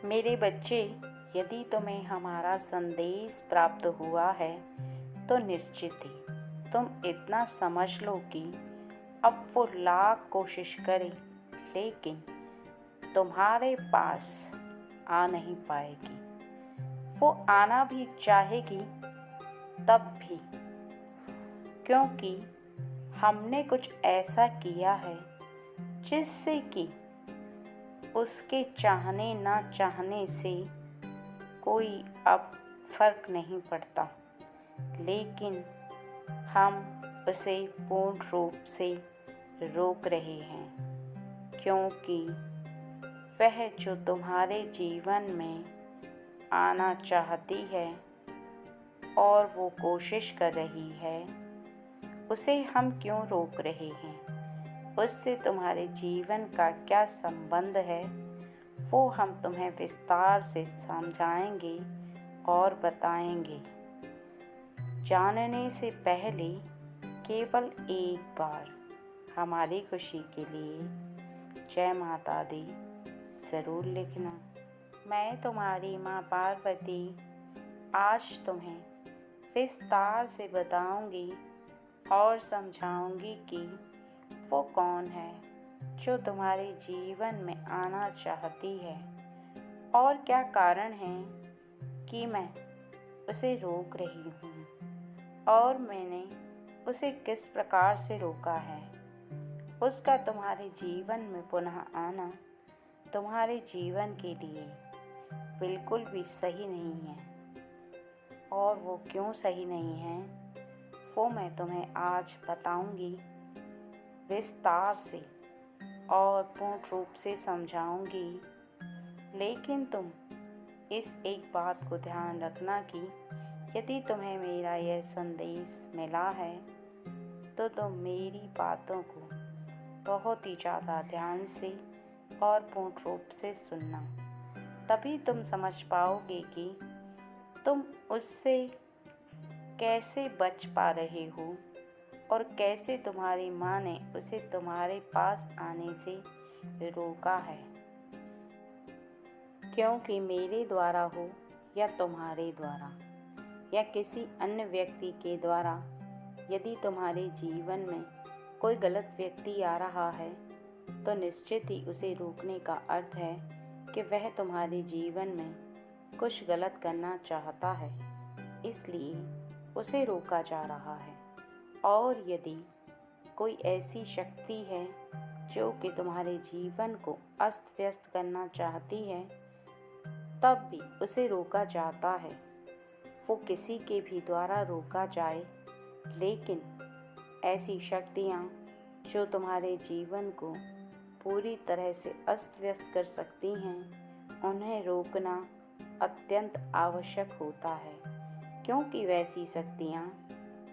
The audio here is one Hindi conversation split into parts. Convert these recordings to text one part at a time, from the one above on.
मेरे बच्चे, यदि तुम्हें हमारा संदेश प्राप्त हुआ है तो निश्चित ही तुम इतना समझ लो कि अब वो लाख कोशिश करे लेकिन तुम्हारे पास आ नहीं पाएगी। वो आना भी चाहेगी तब भी, क्योंकि हमने कुछ ऐसा किया है जिससे कि उसके चाहने ना चाहने से कोई अब फर्क नहीं पड़ता, लेकिन हम उसे पूर्ण रूप से रोक रहे हैं, क्योंकि वह जो तुम्हारे जीवन में आना चाहती है और वो कोशिश कर रही है, उसे हम क्यों रोक रहे हैं? उससे तुम्हारे जीवन का क्या संबंध है, वो हम तुम्हें विस्तार से समझाएंगे और बताएंगे। जानने से पहले केवल एक बार हमारी खुशी के लिए जय माता दी ज़रूर लिखना। मैं तुम्हारी माँ पार्वती आज तुम्हें विस्तार से बताऊंगी और समझाऊंगी कि वो कौन है जो तुम्हारे जीवन में आना चाहती है और क्या कारण है कि मैं उसे रोक रही हूँ और मैंने उसे किस प्रकार से रोका है। उसका तुम्हारे जीवन में पुनः आना तुम्हारे जीवन के लिए बिल्कुल भी सही नहीं है, और वो क्यों सही नहीं है वो मैं तुम्हें आज बताऊंगी विस्तार से और पूर्ण रूप से समझाऊंगी। लेकिन तुम इस एक बात को ध्यान रखना कि यदि तुम्हें मेरा यह संदेश मिला है तो तुम मेरी बातों को बहुत ही ज़्यादा ध्यान से और पूर्ण रूप से सुनना, तभी तुम समझ पाओगे कि तुम उससे कैसे बच पा रहे हो और कैसे तुम्हारी माँ ने उसे तुम्हारे पास आने से रोका है। क्योंकि मेरे द्वारा हो या तुम्हारे द्वारा या किसी अन्य व्यक्ति के द्वारा, यदि तुम्हारे जीवन में कोई गलत व्यक्ति आ रहा है तो निश्चित ही उसे रोकने का अर्थ है कि वह तुम्हारे जीवन में कुछ गलत करना चाहता है, इसलिए उसे रोका जा रहा है। और यदि कोई ऐसी शक्ति है जो कि तुम्हारे जीवन को अस्त व्यस्त करना चाहती है, तब भी उसे रोका जाता है। वो किसी के भी द्वारा रोका जाए, लेकिन ऐसी शक्तियाँ जो तुम्हारे जीवन को पूरी तरह से अस्त व्यस्त कर सकती हैं, उन्हें रोकना अत्यंत आवश्यक होता है, क्योंकि वैसी शक्तियाँ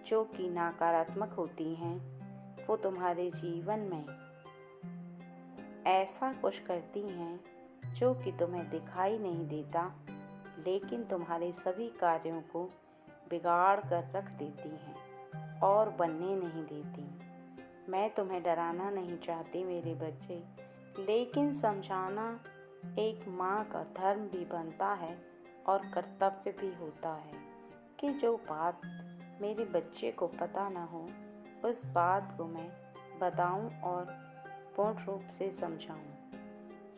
जो कि नकारात्मक होती हैं वो तुम्हारे जीवन में ऐसा कुछ करती हैं जो कि तुम्हें दिखाई नहीं देता, लेकिन तुम्हारे सभी कार्यों को बिगाड़ कर रख देती हैं और बनने नहीं देती। मैं तुम्हें डराना नहीं चाहती मेरे बच्चे, लेकिन समझाना एक माँ का धर्म भी बनता है और कर्तव्य भी होता है कि जो बात मेरे बच्चे को पता न हो उस बात को मैं बताऊं और पूर्ण रूप से समझाऊं।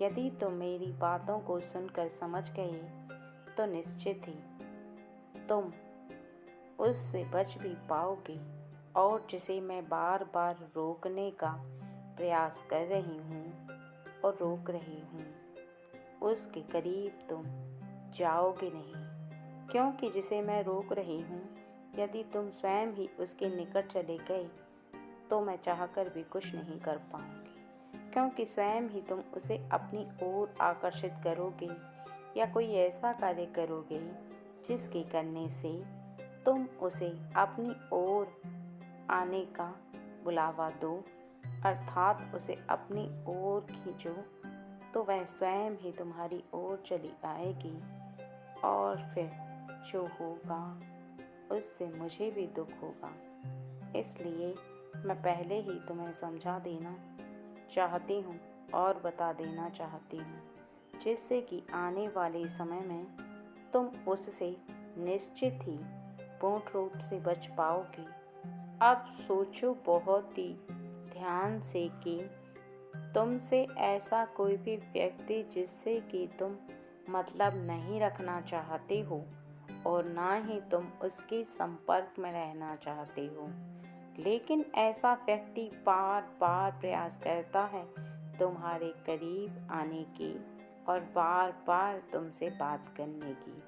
यदि तुम मेरी बातों को सुनकर समझ गए तो निश्चित ही तुम उससे बच भी पाओगे, और जिसे मैं बार बार रोकने का प्रयास कर रही हूँ और रोक रही हूँ, उसके करीब तुम जाओगे नहीं, क्योंकि जिसे मैं रोक रही हूँ यदि तुम स्वयं ही उसके निकट चले गए तो मैं चाहकर भी कुछ नहीं कर पाऊंगी, क्योंकि स्वयं ही तुम उसे अपनी ओर आकर्षित करोगे या कोई ऐसा कार्य करोगे जिसके करने से तुम उसे अपनी ओर आने का बुलावा दो, अर्थात उसे अपनी ओर खींचो, तो वह स्वयं ही तुम्हारी ओर चली आएगी, और फिर जो होगा उससे मुझे भी दुख होगा। इसलिए मैं पहले ही तुम्हें समझा देना चाहती हूँ और बता देना चाहती हूँ जिससे कि आने वाले समय में तुम उससे निश्चित ही पूर्ण रूप से बच पाओगे। अब सोचो बहुत ही ध्यान से कि तुमसे ऐसा कोई भी व्यक्ति जिससे कि तुम मतलब नहीं रखना चाहते हो और ना ही तुम उसके संपर्क में रहना चाहते हो, लेकिन ऐसा व्यक्ति बार बार प्रयास करता है तुम्हारे करीब आने की और बार बार तुमसे बात करने की।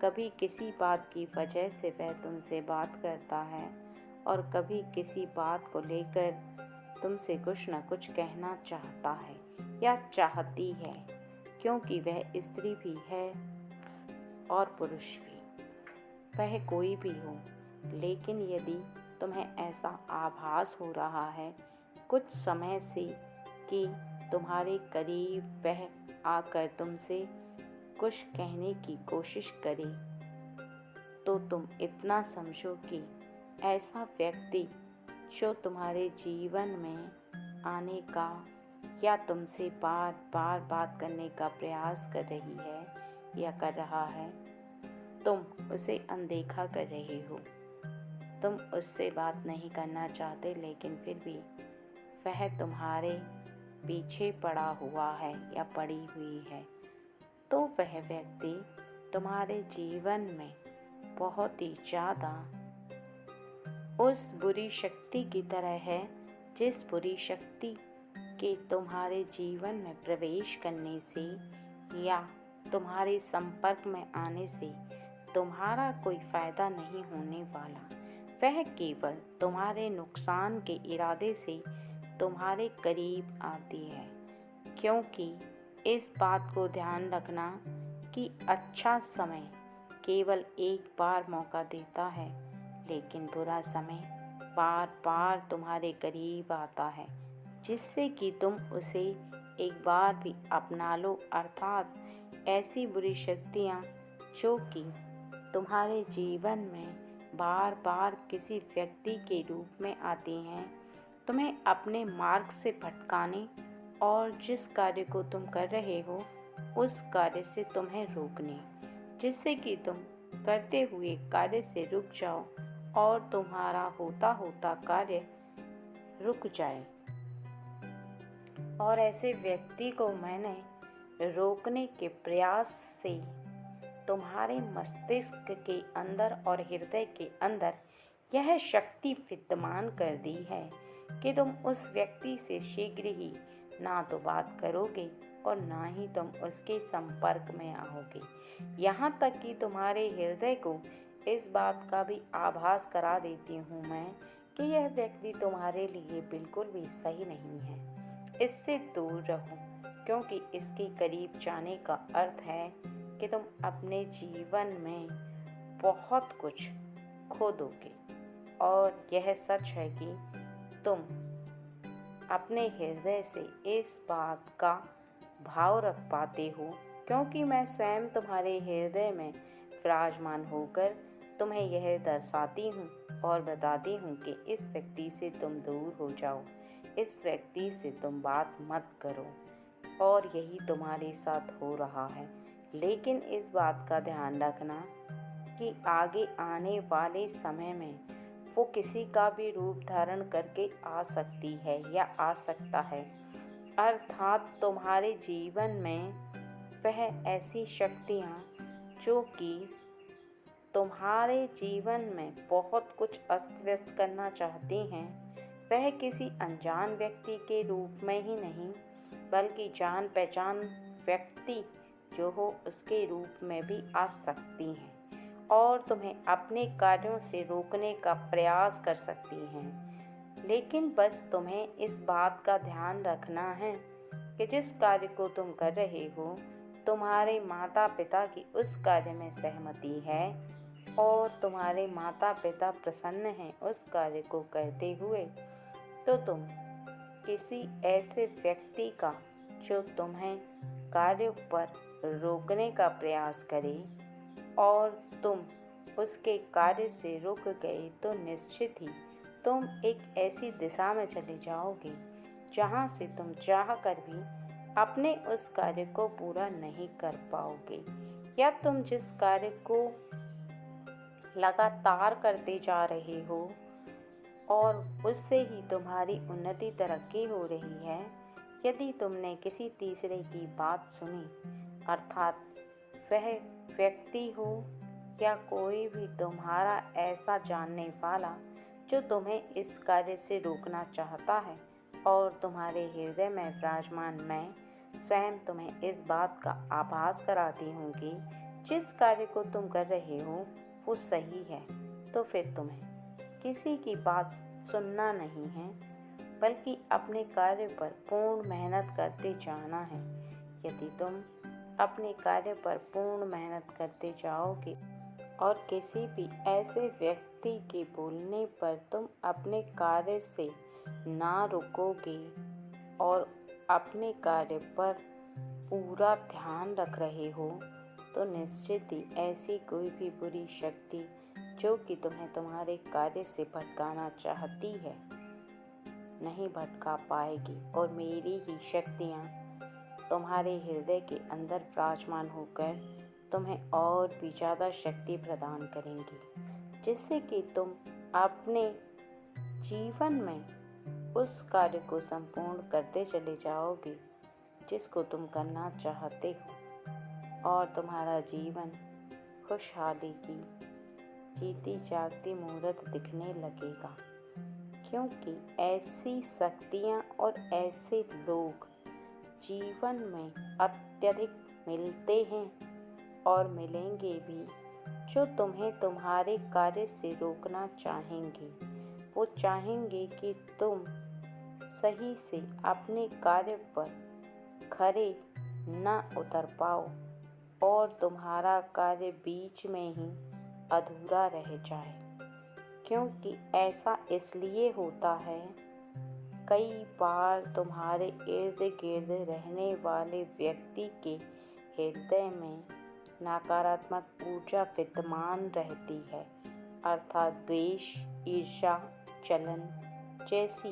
कभी किसी बात की वजह से वह तुमसे बात करता है और कभी किसी बात को लेकर तुमसे कुछ न कुछ कहना चाहता है या चाहती है, क्योंकि वह स्त्री भी है और पुरुष भी, वह कोई भी हो। लेकिन यदि तुम्हें ऐसा आभास हो रहा है कुछ समय से कि तुम्हारे करीब वह आकर तुमसे कुछ कहने की कोशिश करे, तो तुम इतना समझो कि ऐसा व्यक्ति जो तुम्हारे जीवन में आने का या तुमसे बार बार बात करने का प्रयास कर रही है या कर रहा है, तुम उसे अनदेखा कर रहे हो। तुम उससे बात नहीं करना चाहते, लेकिन फिर भी वह तुम्हारे पीछे पड़ा हुआ है या पड़ी हुई है। तो वह व्यक्ति तुम्हारे जीवन में बहुत ही ज़्यादा उस बुरी शक्ति की तरह है जिस बुरी शक्ति के तुम्हारे जीवन में प्रवेश करने से या तुम्हारे संपर्क में आने से तुम्हारा कोई फ़ायदा नहीं होने वाला। वह केवल तुम्हारे नुकसान के इरादे से तुम्हारे करीब आती है, क्योंकि इस बात को ध्यान रखना कि अच्छा समय केवल एक बार मौका देता है, लेकिन बुरा समय बार बार तुम्हारे करीब आता है, जिससे कि तुम उसे एक बार भी अपना लो। अर्थात ऐसी बुरी शक्तियाँ जो कि तुम्हारे जीवन में बार बार किसी व्यक्ति के रूप में आती हैं, तुम्हें अपने मार्ग से भटकाने और जिस कार्य को तुम कर रहे हो उस कार्य से तुम्हें रोकने, जिससे कि तुम करते हुए कार्य से रुक जाओ और तुम्हारा होता होता कार्य रुक जाए। और ऐसे व्यक्ति को मैंने रोकने के प्रयास से तुम्हारे मस्तिष्क के अंदर और हृदय के अंदर यह शक्ति विद्यमान कर दी है कि तुम उस व्यक्ति से शीघ्र ही ना तो बात करोगे और ना ही तुम उसके संपर्क में आओगे। यहाँ तक कि तुम्हारे हृदय को इस बात का भी आभास करा देती हूँ मैं कि यह व्यक्ति तुम्हारे लिए बिल्कुल भी सही नहीं है, इससे दूर रहो, क्योंकि इसके करीब जाने का अर्थ है कि तुम अपने जीवन में बहुत कुछ खो दोगे। और यह सच है कि तुम अपने हृदय से इस बात का भाव रख पाते हो, क्योंकि मैं स्वयं तुम्हारे हृदय में विराजमान होकर तुम्हें यह दर्शाती हूँ और बताती हूँ कि इस व्यक्ति से तुम दूर हो जाओ, इस व्यक्ति से तुम बात मत करो। और यही तुम्हारे साथ हो रहा है। लेकिन इस बात का ध्यान रखना कि आगे आने वाले समय में वो किसी का भी रूप धारण करके आ सकती है या आ सकता है। अर्थात तुम्हारे जीवन में वह ऐसी शक्तियाँ जो कि तुम्हारे जीवन में बहुत कुछ अस्त व्यस्त करना चाहती हैं, वह किसी अनजान व्यक्ति के रूप में ही नहीं बल्कि जान पहचान व्यक्ति जो हो उसके रूप में भी आ सकती हैं और तुम्हें अपने कार्यों से रोकने का प्रयास कर सकती हैं। लेकिन बस तुम्हें इस बात का ध्यान रखना है कि जिस कार्य को तुम कर रहे हो तुम्हारे माता पिता की उस कार्य में सहमति है और तुम्हारे माता पिता प्रसन्न हैं उस कार्य को करते हुए, तो तुम किसी ऐसे व्यक्ति का जो तुम्हें कार्य पर रोकने का प्रयास करे और तुम उसके कार्य से रुक गए, तो निश्चित ही तुम एक ऐसी दिशा में चले जाओगे जहाँ से तुम चाह कर भी अपने उस कार्य को पूरा नहीं कर पाओगे, या तुम जिस कार्य को लगातार करते जा रहे हो और उससे ही तुम्हारी उन्नति तरक्की हो रही है, यदि तुमने किसी तीसरे की बात सुनी, अर्थात वह व्यक्ति हो या कोई भी तुम्हारा ऐसा जानने वाला जो तुम्हें इस कार्य से रोकना चाहता है, और तुम्हारे हृदय में विराजमान मैं स्वयं तुम्हें इस बात का आभास कराती हूँ कि जिस कार्य को तुम कर रहे हो वो सही है, तो फिर तुम्हें किसी की बात सुनना नहीं है, बल्कि अपने कार्य पर पूर्ण मेहनत करते जाना है। यदि तुम अपने कार्य पर पूर्ण मेहनत करते जाओगे और किसी भी ऐसे व्यक्ति के बोलने पर तुम अपने कार्य से ना रुकोगे और अपने कार्य पर पूरा ध्यान रख रहे हो, तो निश्चित ही ऐसी कोई भी बुरी शक्ति जो कि तुम्हें तुम्हारे कार्य से भटकाना चाहती है नहीं भटका पाएगी, और मेरी ही शक्तियाँ तुम्हारे हृदय के अंदर विराजमान होकर तुम्हें और भी ज़्यादा शक्ति प्रदान करेंगी, जिससे कि तुम अपने जीवन में उस कार्य को संपूर्ण करते चले जाओगे जिसको तुम करना चाहते हो, और तुम्हारा जीवन खुशहाली की जीती जागती मूर्त दिखने लगेगा, क्योंकि ऐसी शक्तियाँ और ऐसे लोग जीवन में अत्यधिक मिलते हैं और मिलेंगे भी, जो तुम्हें तुम्हारे कार्य से रोकना चाहेंगे। वो चाहेंगे कि तुम सही से अपने कार्य पर खरे न उतर पाओ और तुम्हारा कार्य बीच में ही अधूरा रह जाए, क्योंकि ऐसा इसलिए होता है, कई बार तुम्हारे इर्द गिर्द रहने वाले व्यक्ति के हृदय में नकारात्मक ऊर्जा विद्यमान रहती है, अर्थात द्वेष, ईर्ष्या, जलन जैसी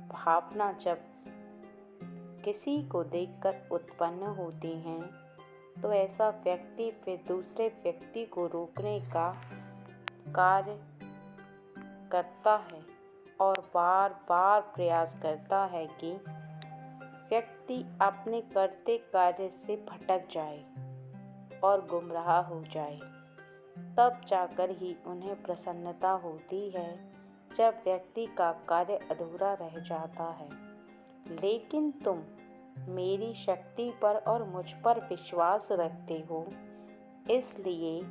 भावना जब किसी को देखकर उत्पन्न होती हैं, तो ऐसा व्यक्ति फिर दूसरे व्यक्ति को रोकने का कार्य करता है और बार बार प्रयास करता है कि व्यक्ति अपने करते कार्य से भटक जाए और गुमराह हो जाए। तब जाकर ही उन्हें प्रसन्नता होती है जब व्यक्ति का कार्य अधूरा रह जाता है। लेकिन तुम मेरी शक्ति पर और मुझ पर विश्वास रखते हो, इसलिए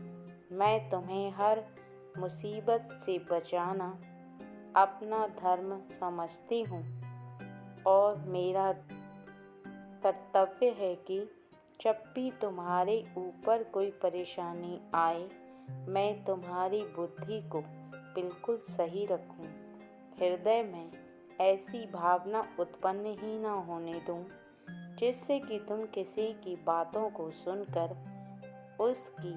मैं तुम्हें हर मुसीबत से बचाना अपना धर्म समझती हूँ, और मेरा कर्तव्य है कि जब भी तुम्हारे ऊपर कोई परेशानी आए, मैं तुम्हारी बुद्धि को बिल्कुल सही रखूं, हृदय में ऐसी भावना उत्पन्न ही न होने दूं जिससे कि तुम किसी की बातों को सुनकर उसकी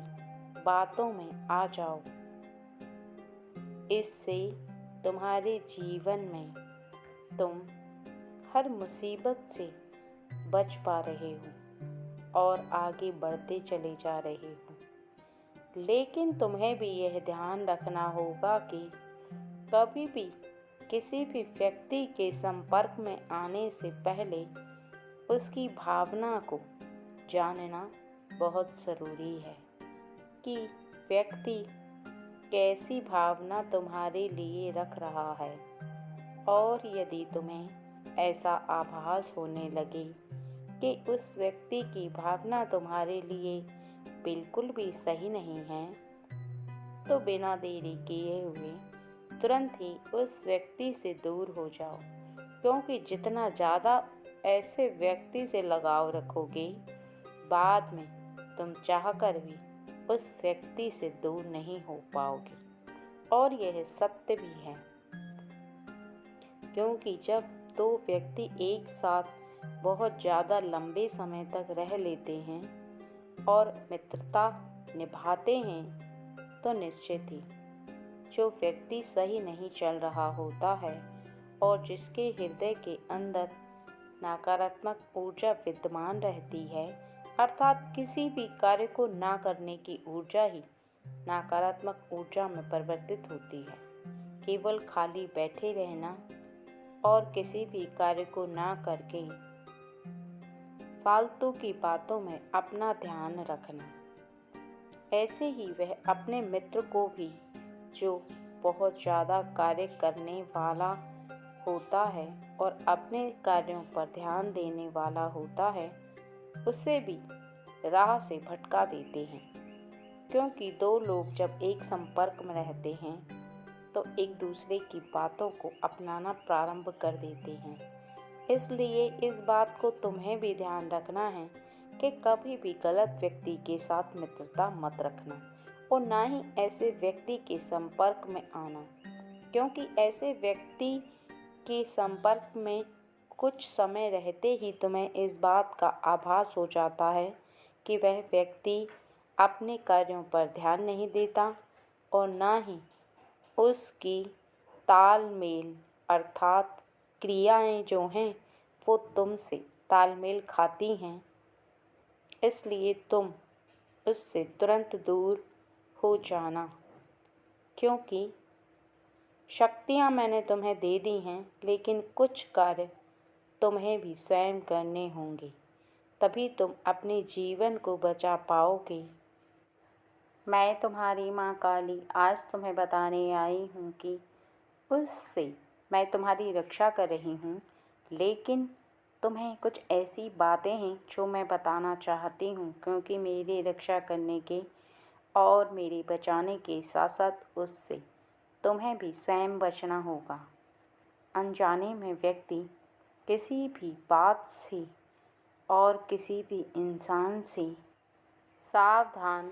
बातों में आ जाओ। इससे तुम्हारे जीवन में तुम हर मुसीबत से बच पा रहे हो और आगे बढ़ते चले जा रहे हो। लेकिन तुम्हें भी यह ध्यान रखना होगा कि कभी भी किसी भी व्यक्ति के संपर्क में आने से पहले उसकी भावना को जानना बहुत ज़रूरी है कि व्यक्ति कैसी भावना तुम्हारे लिए रख रहा है। और यदि तुम्हें ऐसा आभास होने लगे कि उस व्यक्ति की भावना तुम्हारे लिए बिल्कुल भी सही नहीं है, तो बिना देरी किए हुए तुरंत ही उस व्यक्ति से दूर हो जाओ, क्योंकि जितना ज़्यादा ऐसे व्यक्ति से लगाव रखोगे, बाद में तुम चाहकर भी उस व्यक्ति से दूर नहीं हो पाओगे। और यह सत्य भी है, क्योंकि जब दो व्यक्ति एक साथ बहुत ज़्यादा लंबे समय तक रह लेते हैं और मित्रता निभाते हैं, तो निश्चित ही जो व्यक्ति सही नहीं चल रहा होता है और जिसके हृदय के अंदर नकारात्मक ऊर्जा विद्यमान रहती है, अर्थात किसी भी कार्य को ना करने की ऊर्जा ही नकारात्मक ऊर्जा में परिवर्तित होती है। केवल खाली बैठे रहना और किसी भी कार्य को ना करके फालतू की बातों में अपना ध्यान रखना। ऐसे ही वह अपने मित्र को भी, जो बहुत ज़्यादा कार्य करने वाला होता है और अपने कार्यों पर ध्यान देने वाला होता है, उसे भी राह से भटका देते हैं। क्योंकि दो लोग जब एक संपर्क में रहते हैं तो एक दूसरे की बातों को अपनाना प्रारंभ कर देते हैं। इसलिए इस बात को तुम्हें भी ध्यान रखना है कि कभी भी गलत व्यक्ति के साथ मित्रता मत रखना और ना ही ऐसे व्यक्ति के संपर्क में आना, क्योंकि ऐसे व्यक्ति के संपर्क में कुछ समय रहते ही तुम्हें इस बात का आभास हो जाता है कि वह व्यक्ति अपने कार्यों पर ध्यान नहीं देता और ना ही उसकी तालमेल अर्थात क्रियाएं जो हैं वो तुमसे तालमेल खाती हैं। इसलिए तुम उससे तुरंत दूर हो जाना, क्योंकि शक्तियाँ मैंने तुम्हें दे दी हैं, लेकिन कुछ कार्य तुम्हें भी स्वयं करने होंगे, तभी तुम अपने जीवन को बचा पाओगे। मैं तुम्हारी माँ काली आज तुम्हें बताने आई हूँ कि उससे मैं तुम्हारी रक्षा कर रही हूँ, लेकिन तुम्हें कुछ ऐसी बातें हैं जो मैं बताना चाहती हूँ, क्योंकि मेरी रक्षा करने के और मेरे बचाने के साथ साथ उससे तुम्हें भी स्वयं बचना होगा। अनजाने में व्यक्ति किसी भी बात से और किसी भी इंसान से सावधान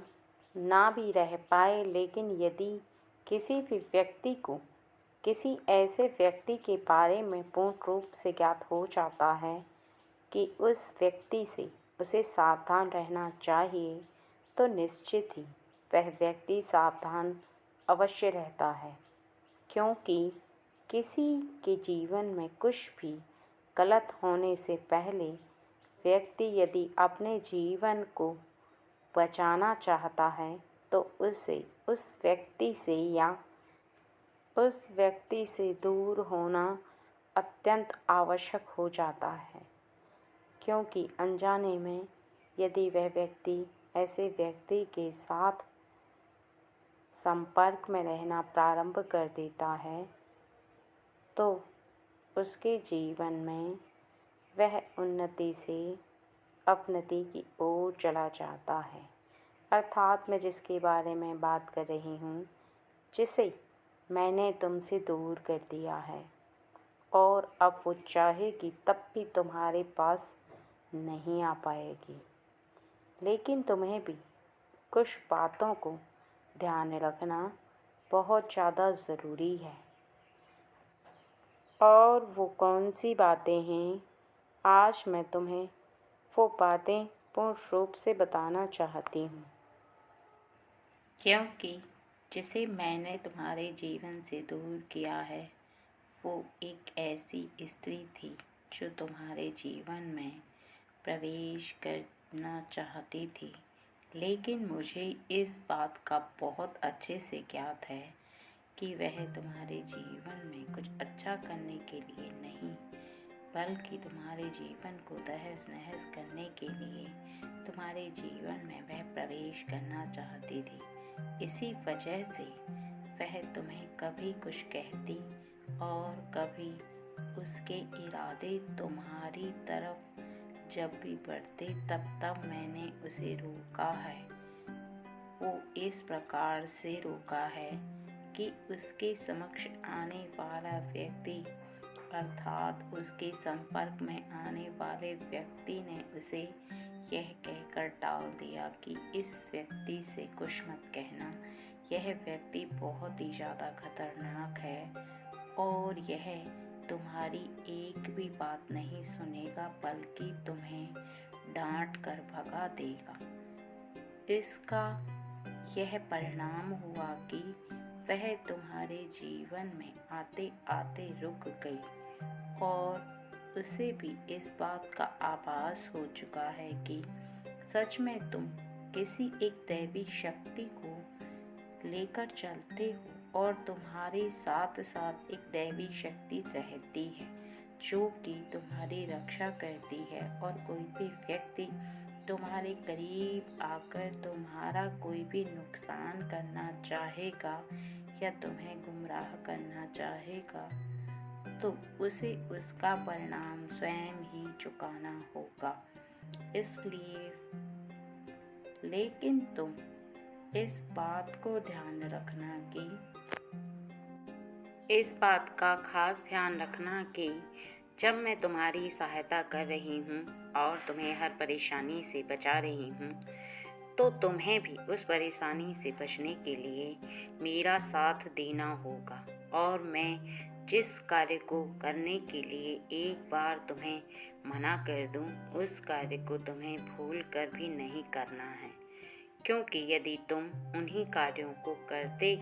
ना भी रह पाए, लेकिन यदि किसी भी व्यक्ति को किसी ऐसे व्यक्ति के बारे में पूर्ण रूप से ज्ञात हो जाता है कि उस व्यक्ति से उसे सावधान रहना चाहिए, तो निश्चित ही वह व्यक्ति सावधान अवश्य रहता है। क्योंकि किसी के जीवन में कुछ भी गलत होने से पहले व्यक्ति यदि अपने जीवन को बचाना चाहता है तो उसे उस व्यक्ति से या उस व्यक्ति से दूर होना अत्यंत आवश्यक हो जाता है। क्योंकि अनजाने में यदि वह व्यक्ति ऐसे व्यक्ति के साथ संपर्क में रहना प्रारंभ कर देता है तो उसके जीवन में वह उन्नति से अवनति की ओर चला जाता है। अर्थात मैं जिसके बारे में बात कर रही हूँ, जिसे मैंने तुमसे दूर कर दिया है और अब वो चाहेगी तब भी तुम्हारे पास नहीं आ पाएगी। लेकिन तुम्हें भी कुछ बातों को ध्यान रखना बहुत ज़्यादा ज़रूरी है। और वो कौन सी बातें हैं, आज मैं तुम्हें वो बातें पूर्ण रूप से बताना चाहती हूँ। क्योंकि जिसे मैंने तुम्हारे जीवन से दूर किया है वो एक ऐसी स्त्री थी जो तुम्हारे जीवन में प्रवेश करना चाहती थी, लेकिन मुझे इस बात का बहुत अच्छे से ज्ञात है कि वह तुम्हारे जीवन में कुछ अच्छा करने के लिए नहीं, बल्कि तुम्हारे जीवन को तहस नहस करने के लिए तुम्हारे जीवन में वह प्रवेश करना चाहती थी। इसी वजह से वह तुम्हें कभी कुछ कहती और कभी उसके इरादे तुम्हारी तरफ जब भी बढ़ते तब मैंने उसे रोका है। वो इस प्रकार से रोका है कि उसके समक्ष आने वाला व्यक्ति अर्थात उसके संपर्क में आने वाले व्यक्ति ने उसे यह कहकर टाल दिया कि इस व्यक्ति से कुछ मत कहना, यह व्यक्ति बहुत ही ज़्यादा खतरनाक है और यह तुम्हारी एक भी बात नहीं सुनेगा बल्कि तुम्हें डांट कर भगा देगा। इसका यह परिणाम हुआ कि वह तुम्हारे जीवन में आते आते रुक गई और उसे भी इस बात का आभास हो चुका है कि सच में तुम किसी एक दैवी शक्ति को लेकर चलते हो और तुम्हारे साथ साथ एक दैवी शक्ति रहती है जो कि तुम्हारी रक्षा करती है। और कोई भी व्यक्ति तुम्हारे करीब आकर तुम्हारा कोई भी नुकसान करना चाहेगा या तुम्हें गुमराह करना चाहेगा तो उसे उसका परिणाम स्वयं ही चुकाना होगा। इसलिए लेकिन तुम इस बात को ध्यान रखना कि इस बात का खास ध्यान रखना कि जब मैं तुम्हारी सहायता कर रही हूँ और तुम्हें हर परेशानी से बचा रही हूँ तो तुम्हें भी उस परेशानी से बचने के लिए मेरा साथ देना होगा। और मैं जिस कार्य को करने के लिए एक बार तुम्हें मना कर दूँ उस कार्य को तुम्हें भूल कर भी नहीं करना है, क्योंकि यदि तुम उन्हीं कार्यों को करते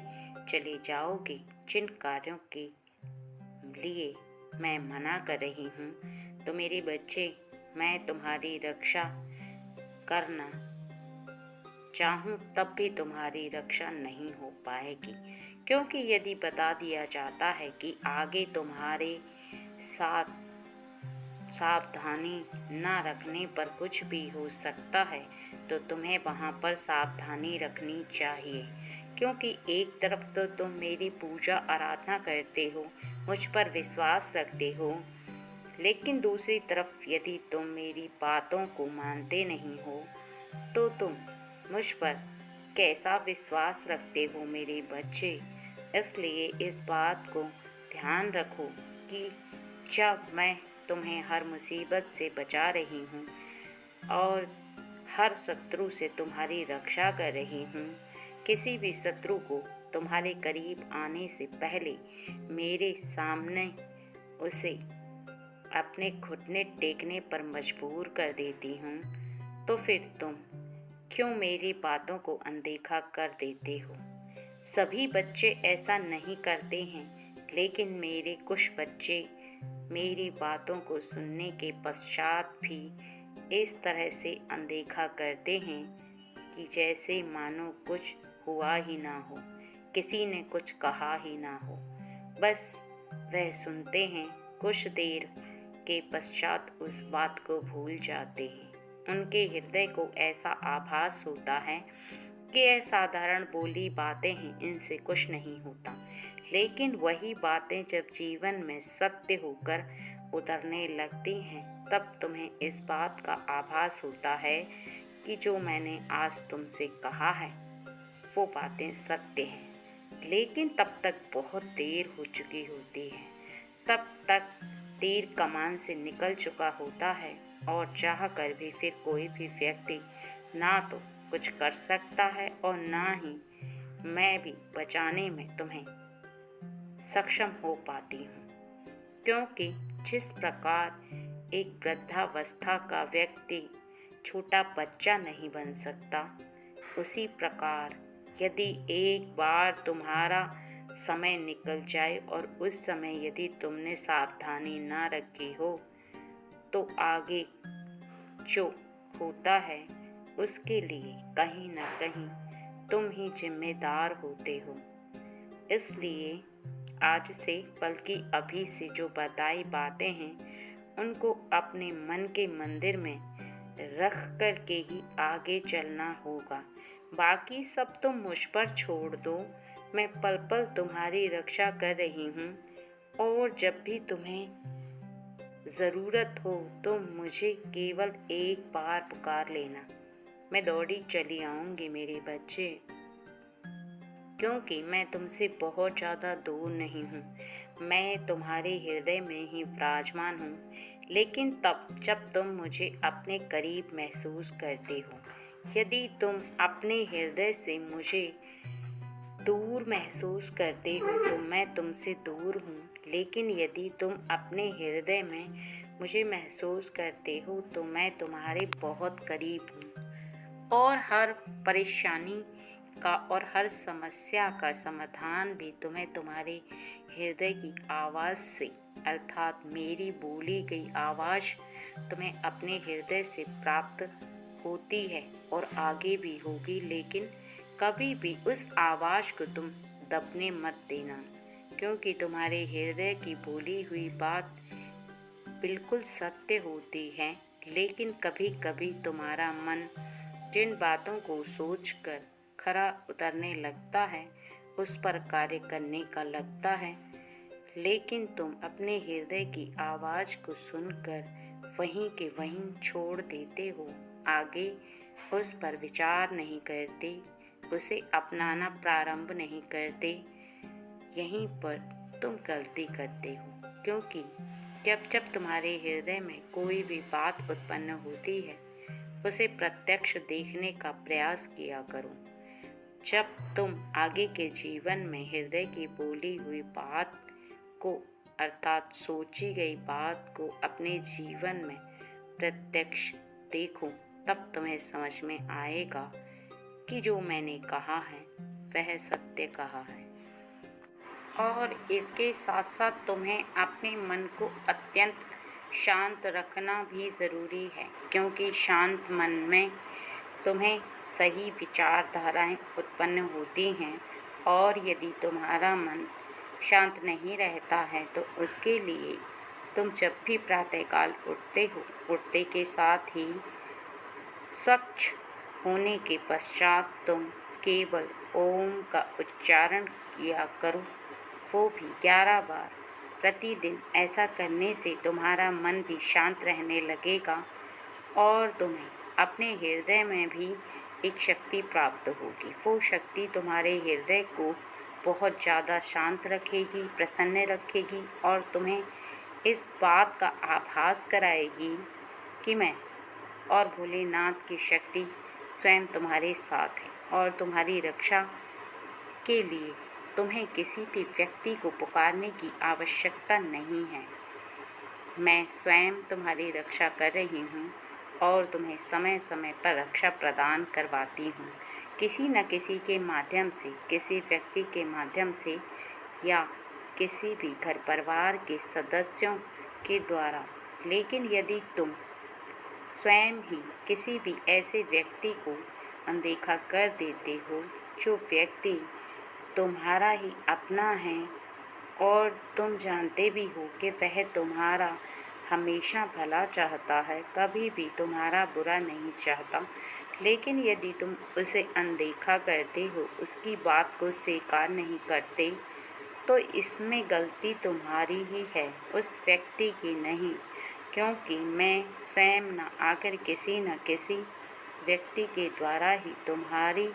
चले जाओगे जिन कार्यों के लिए मैं मना कर रही हूँ तो मेरे बच्चे, मैं तुम्हारी रक्षा करना चाहूँ तब भी तुम्हारी रक्षा नहीं हो पाएगी। क्योंकि यदि बता दिया जाता है कि आगे तुम्हारे साथ सावधानी न रखने पर कुछ भी हो सकता है तो तुम्हें वहाँ पर सावधानी रखनी चाहिए। क्योंकि एक तरफ तो तुम मेरी पूजा आराधना करते हो, मुझ पर विश्वास रखते हो, लेकिन दूसरी तरफ यदि तुम मेरी बातों को मानते नहीं हो तो तुम मुझ पर कैसा विश्वास रखते हो मेरे बच्चे। इसलिए इस बात को ध्यान रखो कि जब मैं तुम्हें हर मुसीबत से बचा रही हूँ और हर शत्रु से तुम्हारी रक्षा कर रही हूँ, किसी भी शत्रु को तुम्हारे करीब आने से पहले मेरे सामने उसे अपने घुटने टेकने पर मजबूर कर देती हूँ, तो फिर तुम क्यों मेरी बातों को अनदेखा कर देते हो। सभी बच्चे ऐसा नहीं करते हैं, लेकिन मेरे कुछ बच्चे मेरी बातों को सुनने के पश्चात भी इस तरह से अनदेखा करते हैं कि जैसे मानो कुछ हुआ ही ना हो, किसी ने कुछ कहा ही ना हो। बस वह सुनते हैं, कुछ देर के पश्चात उस बात को भूल जाते हैं। उनके हृदय को ऐसा आभास होता है कि यह साधारण बोली बातें हैं, इनसे कुछ नहीं होता। लेकिन वही बातें जब जीवन में सत्य होकर उतरने लगती हैं तब तुम्हें इस बात का आभास होता है कि जो मैंने आज तुमसे कहा है वो बातें सत्य हैं। लेकिन तब तक बहुत देर हो चुकी होती है, तब तक तीर कमान से निकल चुका होता है और चाह कर भी फिर कोई भी व्यक्ति ना तो कुछ कर सकता है और ना ही मैं भी बचाने में तुम्हें सक्षम हो पाती हूँ। क्योंकि जिस प्रकार एक वृद्धावस्था का व्यक्ति छोटा बच्चा नहीं बन सकता, उसी प्रकार यदि एक बार तुम्हारा समय निकल जाए और उस समय यदि तुमने सावधानी ना रखी हो तो आगे जो होता है उसके लिए कहीं ना कहीं तुम ही जिम्मेदार होते हो। इसलिए आज से, बल्कि अभी से जो बताई बातें हैं उनको अपने मन के मंदिर में रख कर के ही आगे चलना होगा। बाकी सब तुम मुझ पर छोड़ दो। मैं पल पल तुम्हारी रक्षा कर रही हूँ और जब भी तुम्हें ज़रूरत हो तो मुझे केवल एक बार पुकार लेना, मैं दौड़ी चली आऊँगी मेरे बच्चे। क्योंकि मैं तुमसे बहुत ज़्यादा दूर नहीं हूँ, मैं तुम्हारे हृदय में ही विराजमान हूँ। लेकिन तब जब तुम मुझे अपने करीब महसूस करते हो, यदि तुम अपने हृदय से मुझे दूर महसूस करते हो तो मैं तुमसे दूर हूँ। लेकिन यदि तुम अपने हृदय में मुझे महसूस करते हो तो मैं तुम्हारे बहुत करीब हूँ और हर परेशानी का और हर समस्या का समाधान भी तुम्हें तुम्हारे हृदय की आवाज़ से, अर्थात मेरी बोली गई आवाज़ तुम्हें अपने हृदय से प्राप्त होती है और आगे भी होगी। लेकिन कभी भी उस आवाज़ को तुम दबने मत देना, क्योंकि तुम्हारे हृदय की बोली हुई बात बिल्कुल सत्य होती है। लेकिन कभी कभी तुम्हारा मन जिन बातों को सोचकर खरा उतरने लगता है, उस पर कार्य करने का लगता है, लेकिन तुम अपने हृदय की आवाज़ को सुनकर वहीं के वहीं छोड़ देते हो। आगे उस पर विचार नहीं करते, उसे अपनाना प्रारंभ नहीं करते। यहीं पर तुम गलती करते हो, क्योंकि जब जब तुम्हारे हृदय में कोई भी बात उत्पन्न होती है, उसे प्रत्यक्ष देखने का प्रयास किया करो। जब तुम आगे के जीवन में हृदय की बोली हुई बात को, अर्थात सोची गई बात को अपने जीवन में प्रत्यक्ष देखो, तब तुम्हें समझ में आएगा कि जो मैंने कहा है वह सत्य कहा है। और इसके साथ साथ तुम्हें अपने मन को अत्यंत शांत रखना भी ज़रूरी है, क्योंकि शांत मन में तुम्हें सही विचारधाराएं उत्पन्न होती हैं। और यदि तुम्हारा मन शांत नहीं रहता है तो उसके लिए तुम जब भी प्रातःकाल उठते हो, उठते के साथ ही स्वच्छ होने के पश्चात तुम केवल ओम का उच्चारण किया करो, वो भी 11 बार प्रतिदिन। ऐसा करने से तुम्हारा मन भी शांत रहने लगेगा और तुम्हें अपने हृदय में भी एक शक्ति प्राप्त होगी। वो शक्ति तुम्हारे हृदय को बहुत ज़्यादा शांत रखेगी, प्रसन्न रखेगी और तुम्हें इस बात का आभास कराएगी कि मैं और भोलेनाथ की शक्ति स्वयं तुम्हारे साथ है और तुम्हारी रक्षा के लिए तुम्हें किसी भी व्यक्ति को पुकारने की आवश्यकता नहीं है। मैं स्वयं तुम्हारी रक्षा कर रही हूँ और तुम्हें समय समय पर रक्षा प्रदान करवाती हूँ, किसी न किसी के माध्यम से, किसी व्यक्ति के माध्यम से या किसी भी घर परिवार के सदस्यों के द्वारा। लेकिन यदि तुम स्वयं ही किसी भी ऐसे व्यक्ति को अनदेखा कर देते हो जो व्यक्ति तुम्हारा ही अपना है और तुम जानते भी हो कि वह तुम्हारा हमेशा भला चाहता है, कभी भी तुम्हारा बुरा नहीं चाहता, लेकिन यदि तुम उसे अनदेखा करते हो, उसकी बात को स्वीकार नहीं करते, तो इसमें गलती तुम्हारी ही है, उस व्यक्ति की नहीं। क्योंकि मैं स्वयं न आकर किसी न किसी व्यक्ति के द्वारा ही तुम्हारी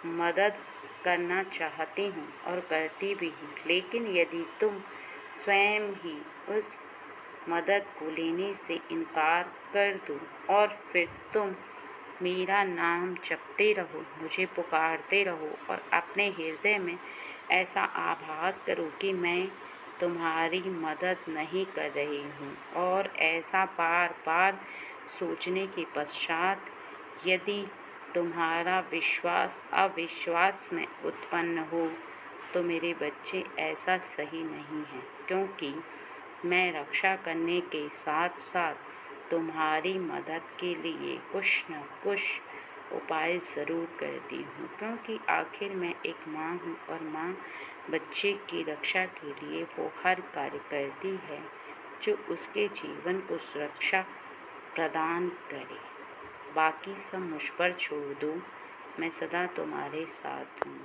मदद करना चाहती हूँ और करती भी हूँ। लेकिन यदि तुम स्वयं ही उस मदद को लेने से इनकार कर दो और फिर तुम मेरा नाम जपते रहो, मुझे पुकारते रहो और अपने हृदय में ऐसा आभास करो कि मैं तुम्हारी मदद नहीं कर रही हूँ, और ऐसा बार बार सोचने के पश्चात यदि तुम्हारा विश्वास अविश्वास में उत्पन्न हो तो मेरे बच्चे ऐसा सही नहीं है, क्योंकि मैं रक्षा करने के साथ साथ तुम्हारी मदद के लिए कुछ न कुछ उपाय ज़रूर करती हूँ, क्योंकि आखिर मैं एक माँ हूँ और माँ बच्चे की रक्षा के लिए वो हर कार्य करती है जो उसके जीवन को सुरक्षा प्रदान करे। बाकी सब मुझ पर छोड़ दो, मैं सदा तुम्हारे साथ हूँ।